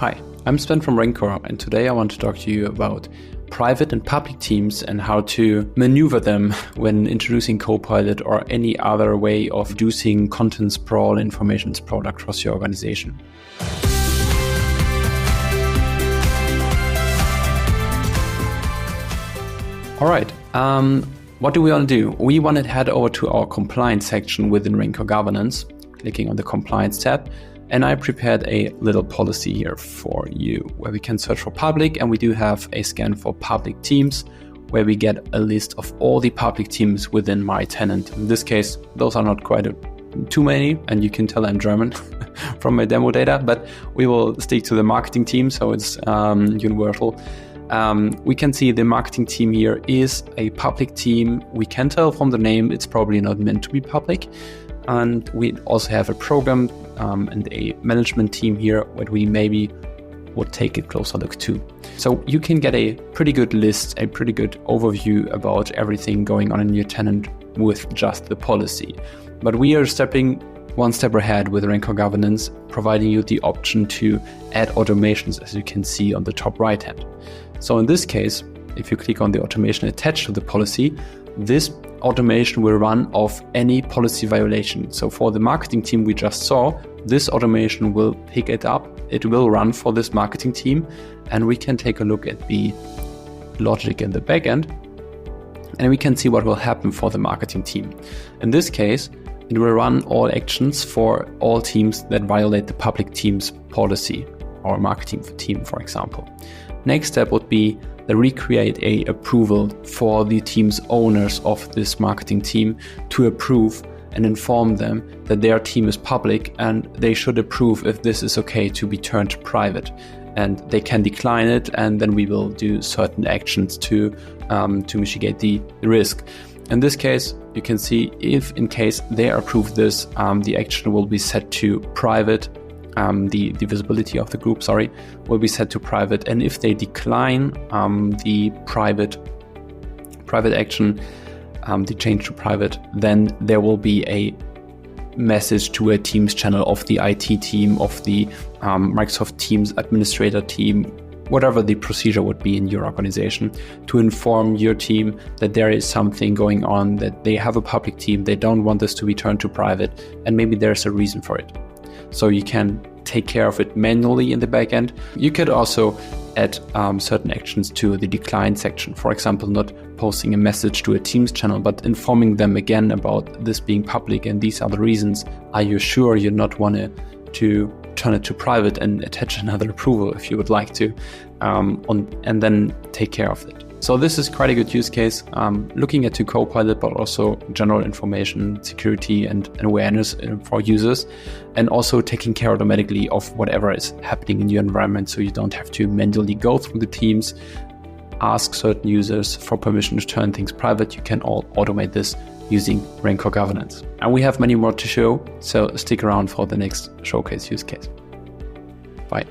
Hi, I'm Sven from Rencore, and today I want to talk to you about private and public teams and how to maneuver them when introducing Copilot or any other way of reducing content sprawl, information sprawl across your organization. All right, what do we want to do? We want to head over to our compliance section within Rencore Governance, clicking on the compliance tab. And I prepared a little policy here for you where we can search for public, and we do have a scan for public teams where we get a list of all the public teams within my tenant. In this case, those are not quite too many, and you can tell I'm German from my demo data, but we will stick to the marketing team, so it's universal. We can see the marketing team here is a public team. We can tell from the name it's probably not meant to be public. And we also have a program and a management team here what we maybe would take a closer look to. So you can get a pretty good list, a pretty good overview about everything going on in your tenant with just the policy. But we are stepping one step ahead with Rencore Governance, providing you the option to add automations, as you can see on the top right hand. So in this case, if you click on the automation attached to the policy, this automation will run off any policy violation. So for the marketing team we just saw, this automation will pick it up. It will run for this marketing team, and we can take a look at the logic in the backend, and we can see what will happen for the marketing team. In this case, it will run all actions for all teams that violate the public team's policy, or marketing team, for example. Next step would be the recreate a approval for the team's owners of this marketing team to approve and inform them that their team is public and they should approve if this is okay to be turned private. And they can decline it, and then we will do certain actions to mitigate the risk. In this case, you can see if in case they approve this, the action will be set to private. The visibility of the group, will be set to private. And if they decline the private action, the change to private, then there will be a message to a Teams channel of the IT team, of the Microsoft Teams administrator team, whatever the procedure would be in your organization, to inform your team that there is something going on, that they have a public team, they don't want this to be turned to private, and maybe there's a reason for it. So you can take care of it manually in the backend. You could also add certain actions to the decline section. For example, not posting a message to a Teams channel, but informing them again about this being public and these are the reasons. Are you sure you not want to turn it to private and attach another approval if you would like to, and then take care of it. So this is quite a good use case, looking at Copilot, but also general information, security and awareness for users, and also taking care automatically of whatever is happening in your environment, so you don't have to manually go through the teams, ask certain users for permission to turn things private. You can all automate this using Rencore Governance. And we have many more to show, so stick around for the next showcase use case. Bye.